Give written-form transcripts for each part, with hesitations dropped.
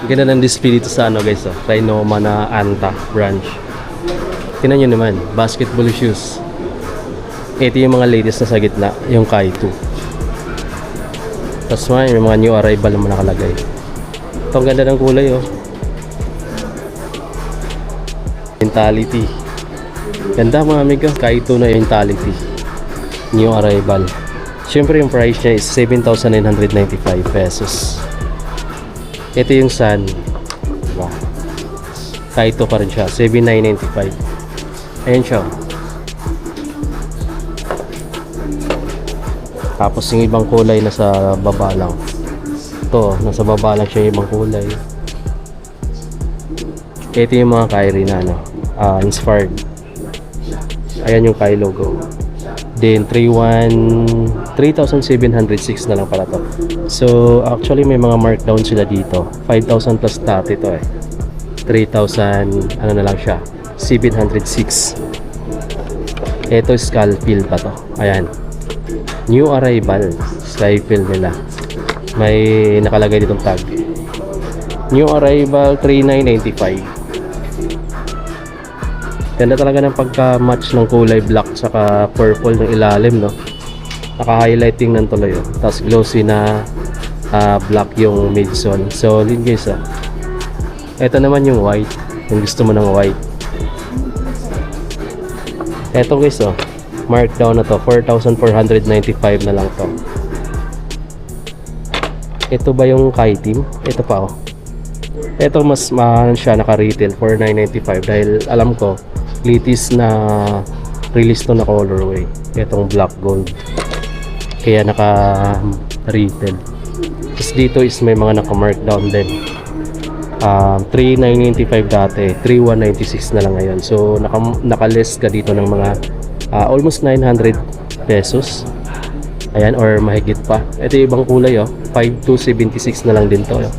Ganda ng display dito sa ano guys, oh. Rhinoma na Anta branch. Tingnan nyo naman, basketball shoes. Ito yung mga latest na sa gitna, yung Kai 2. Tapos may mga new arrival naman nakalagay. Ito ang ganda ng kulay, oh. Mentality. Ganda mga amiga, Kai 2 na mentality. New arrival. Siyempre yung price niya is 7,995 pesos. Ito yung Sun. Wow. Kai 2 pa rin siya, 7,995. Ayan siya. Tapos yung ibang kulay nasa baba lang. Ito, nasa baba lang siya yung ibang kulay. Ito yung mga Kyrie na ano, inspired. Ayan yung Kai logo. Then 3,706 na lang pala to. So actually may mga markdown sila dito. 5,000 plus dati to eh. 3,000 ano na lang siya, 706. Ito Skyfield pa to. Ayan. New arrival, Skyfield nila. May nakalagay ditong tag. New arrival 3,995. Ganda talaga ng pagka-match ng kulay black saka purple ng ilalim, no? Naka-highlighting ng tuloy, oh. Tapos glossy na black yung midsole. Solid guys, oh. Ito naman yung white. Kung gusto mo ng white. Ito guys, oh. Markdown na to. 4,495 na lang to. Ito ba yung Kai team? Ito pa, oh. Ito mas mahal siya, naka-retail 4,995 dahil alam ko latest na release to na colorway, itong black gold, kaya naka-retail. Tapos dito is may mga naka-markdown din. 3,995 dati, 3,196 na lang ngayon. So naka-less ka dito ng mga almost 900 pesos. Ayan, or mahigit pa. Ito yung ibang kulay, oh. 5,276 na lang din to, oh.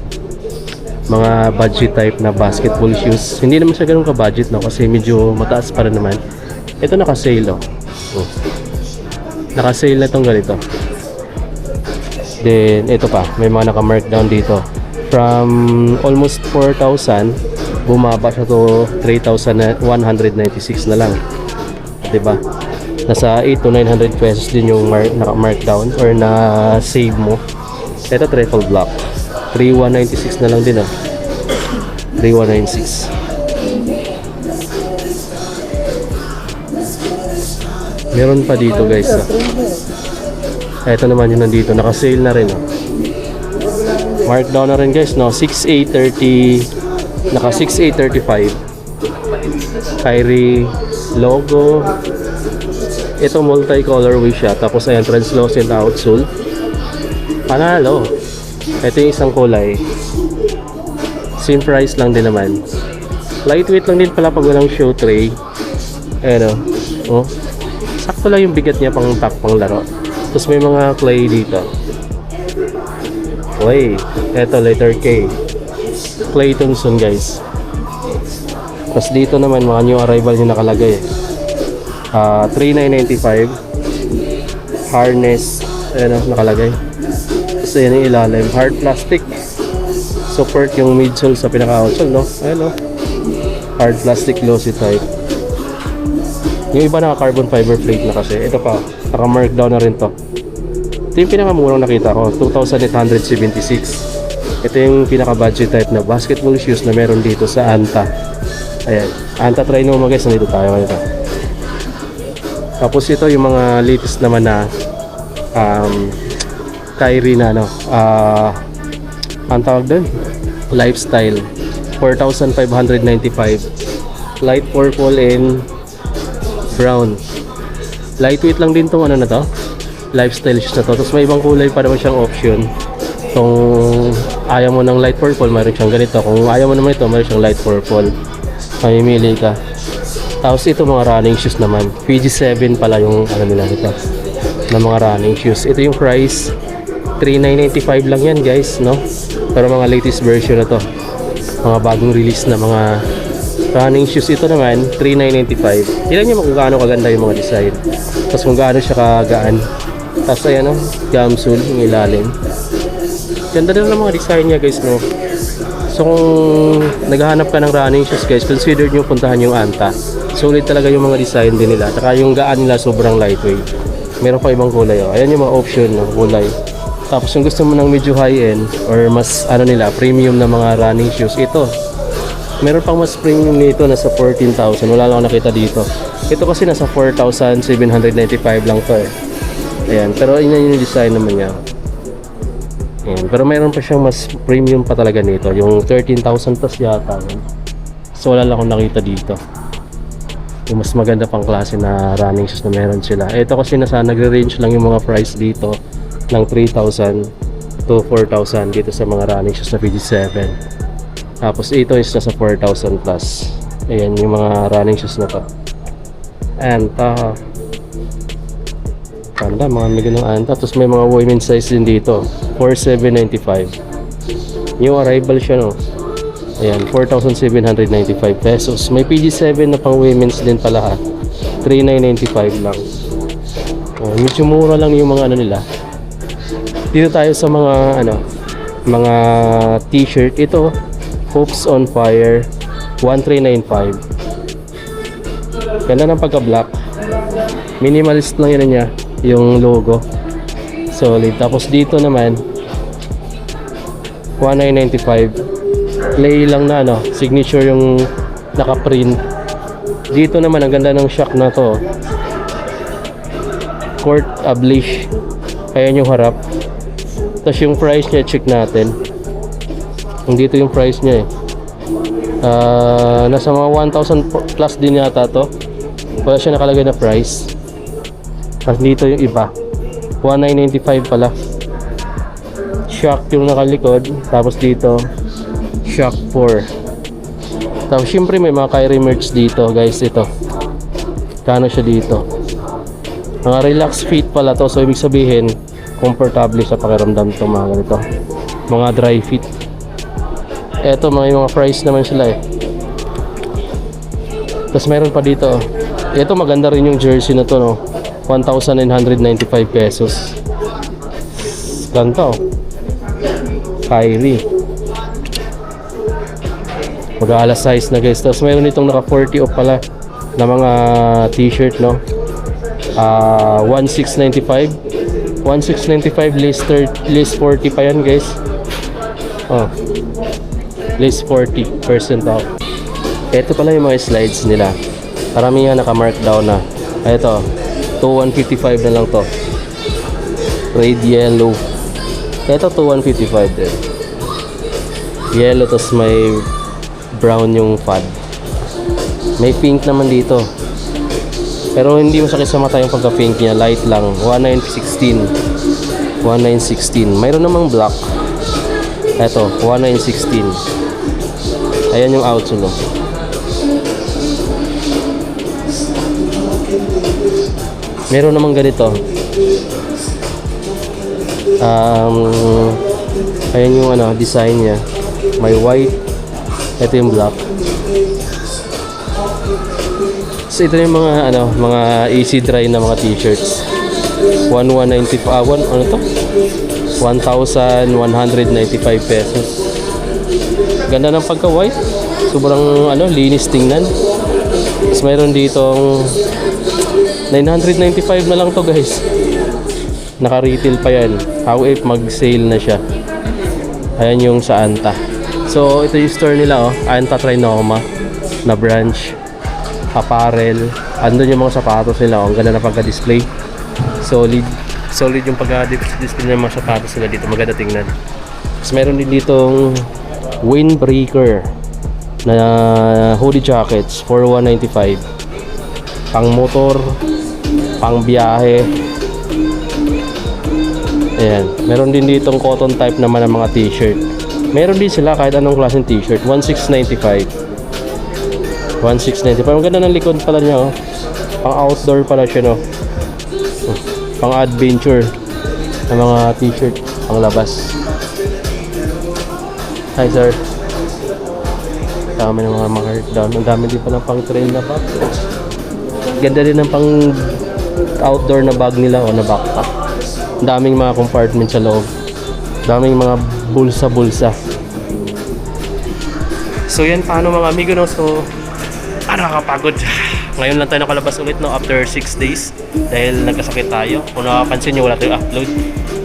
Mga budget type na basketball shoes. Hindi naman siya ganun ka-budget, no? Kasi medyo mataas pa rin naman. Ito naka-sale, oh. Naka-sale na itong ganito. Then, ito pa. May mga naka-markdown dito. From almost 4,000, bumaba siya to 3,196 na lang. Diba? Nasa 8 to 900 pesos din yung naka-markdown or na-save mo. Ito, triple block. 3,196 na lang din, oh. 3,196. Meron pa dito guys, oh. Ito naman yung nandito, naka-sale na rin, oh. Markdown na rin guys, no? 6,830, naka 6,835. Kyrie logo. Ito multi-colorway siya. Tapos ayan, translucent outsole. Panalo. Ito yung isang kulay. Same price lang din naman. Lightweight lang din pala pag walang show tray. Ayan, oh. Sakto lang yung bigat niya pang pack, pang laro. Tapos may mga clay dito. Clay. Ito, letter K. Clay Thompson guys. Tapos dito naman mga new arrival yung nakalagay. 3,995. Harness. Ayan, nakalagay. Tapos ayan yung ilalim. Hard plastic. Support yung midsole sa pinaka-outsole, no? Ayan, hard plastic glossy type. Yung iba naka carbon fiber plate na kasi. Ito pa, naka markdown na rin to. Ito yung pinakamurang nakita ko, 2,876. Ito yung pinaka-budget type na basketball shoes na meron dito sa Anta. Ayan, Anta Trinoma guys, nandito tayo ngayon. Tapos ito yung mga latest naman na Kyrie na ang tawag doon, lifestyle, 4,595. Light purple and brown. Lightweight lang din tong ano na to, lifestyle shoes na to. Tapos may ibang kulay pa naman siyang option. Kung ayaw mo ng light purple, mayroon siyang ganito. Kung ayaw mo naman ito, mayroon siyang light purple. Mamimili ka. Tapos ito mga running shoes naman. PG7 pala yung ano nila ito, na mga running shoes. Ito yung price, 3,995 lang yan guys, no? Pero mga latest version na to, mga bagong release na mga running shoes. Ito naman 3,995. Tignan nyo kung gaano kaganda yung mga design, tapos kung gaano siya kagaan. Tapos ayan, gumsole yung ilalim. Ganda din ng mga design niya guys, no? So kung naghahanap ka ng running shoes guys, consider nyo puntahan yung Anta. Solid talaga yung mga design din nila. Tsaka yung gaan nila sobrang lightweight. Meron pa ibang kulay oh. Ayan yung mga option ng kulay. Tapos kung gusto mo ng medyo high-end or mas ano nila, premium na mga running shoes, ito. Meron pang mas premium nito, nasa 14,000. Wala lang ako nakita dito. Ito kasi nasa 4,795 lang to eh. Ayan, pero yun yung design naman niya. Ayan, pero mayroon pa siyang mas premium pa talaga nito. Yung 13,000 plus yata. So wala lang akong nakita dito. Yung mas maganda pang klase na running shoes na meron sila. Ito kasi nagre-range lang yung mga price dito ng 3,000 to 4,000 dito sa mga running shoes na PG7. Tapos ito is nasa 4,000 plus. Ayan yung mga running shoes na to. Anta. Ganda, mga magandang Anta. Tapos may mga women's size din dito. 4,795. New arrival siya no. Ayan, 4,795 pesos. May PG7 na pang women's din pala ha. 3,995 lang. Oh, medyo mura lang yung mga ano nila. Dito tayo sa mga ano, mga t-shirt. Ito, Hopes on Fire 1395. Ganda ng pagka-black. Minimalist lang yun niya, yung logo. Solid. Tapos dito naman 1995. Play lang na ano, signature yung naka-print. Dito naman ang ganda ng shock na to. Court Ablish. Ayan yung harap. Tapos yung price niya, check natin. Dito yung price niya eh. Nasa mga 1,000 plus din yata to. Wala siya nakalagay na price. Tapos dito yung iba 1995 pala. Shock yung nakalikod. Tapos dito Shock 4. Tapos syempre may mga Kyrie merch dito guys. Ito kano siya dito. Mga relax fit pala to. So ibig sabihin komportable sa pakiramdam to mga ganito. Mga dry fit. Eto mga price naman sila eh. Tapos meron pa dito. Ito maganda rin yung jersey na to no. 1,995 pesos. Ganito. Kyrie. Mag-aalas size na guys. Tapos mayroon itong naka 40 off pala na mga t-shirt no. 1,695. 1,695 list 40 pa yan guys. Oh. List 40% off. Ito pala yung mga slides nila. Karamihan naka-markdown na. Ito, 2,155 na lang to. Red yellow. Ito 2,155 din. Yellow tapos may brown yung fad. May pink naman dito. Pero hindi masakit sa mata yung pagka-pink niya. Light lang. 1,916. 1,916. Mayroon namang black. Ito, 1,916. Ayan yung outsole. Meron namang ganito. Ayan yung ano, design niya. May white. Ito yung black. So ito yung mga ano, mga easy dry na mga t-shirts. 1,195 ano to? 1,195 pesos. Ganda ng pagka-white. Sobrang ano, linis tingnan. Tapos mayroon ditong 995 na lang to guys. Naka-retail pa yan. How if mag-sale na siya. Ayan yung sa Anta. So ito yung store nila oh. Anta Trinoma na branch. Apparel. Andun yung mga sapatos nila oh. Ang ganda na pagka-display. Solid yung pagka-display ng mga sapatos nila dito. Maganda tingnan. Tapos meron din ditong windbreaker na hoodie jackets for 195. Pang motor, pang biyahe. Ayan. Meron din ditong cotton type naman ng mga t-shirt. Meron din sila kahit anong klaseng t-shirt. 1,695. 1,695. Ang ganda ng likod pala niya oh. Pang outdoor pala siya no. Pang adventure ng mga t-shirt. Pang labas. Hi sir. Dami ng mga markdown. Ang dami din pa ng pang trail na bag. Ganda din ng pang outdoor na bag nila o na backpack. Ang daming mga compartment sa loob. Daming mga bulsa-bulsa. So yan, paano mga amigo, no? So, nakakapagod. Ngayon lang tayo nakalabas ulit, no? After 6 days. Dahil nagkasakit tayo. Kung nakapansin nyo, wala tayong upload.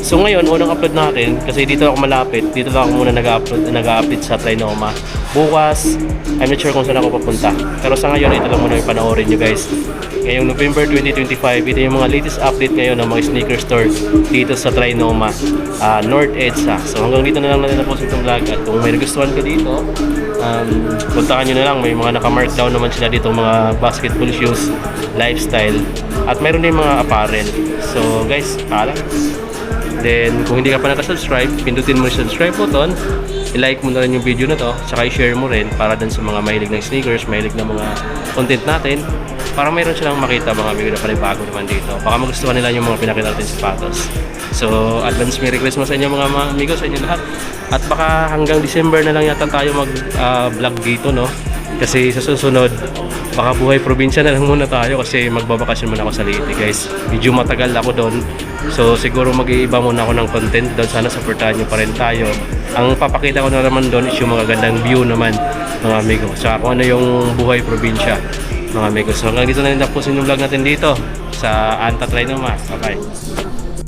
So ngayon, unang upload natin, kasi dito ako malapit, dito lang ako muna nag-upload sa Trinoma. Bukas, I'm not sure kung saan ako papunta. Pero sa ngayon, ito lang muna yung panoorin nyo guys. Ngayong November 2025, ito yung mga latest update ngayon ng mga sneaker store dito sa Trinoma, North EDSA. So hanggang dito na lang natin tapos itong vlog. At kung may nagustuhan ka dito, puntahan nyo na lang. May mga naka-markdown naman sila dito, mga basketball shoes, lifestyle, at mayroon din mga apparel. So guys, paalam. Then, kung hindi ka pa nakasubscribe, pindutin mo yung subscribe button, i-like mo na rin yung video na to, tsaka i-share mo rin para dun sa mga mahilig ng sneakers, mahilig ng mga content natin, para mayroon silang makita mga amigo na panibago naman dito. Baka magustuhan nila yung mga pinakita natin sapatos. So, advance Merry Christmas sa inyo mga amigo, sa inyo lahat. At baka hanggang December na lang yata tayo mag-vlog dito, no? Kasi sa susunod, baka buhay probinsya na lang muna tayo kasi magbabakasyon muna ako sa Leyte guys. Medyo matagal ako doon. So siguro mag-iiba muna ako ng content doon. Sana supportahan nyo pa rin tayo. Ang papakita ko na naman doon is yung mga gandang view naman mga amigo. So kung ano yung buhay probinsya mga amigo. So hanggang dito na rin tapusin yung vlog natin dito sa Anta Trinoma. Bye bye.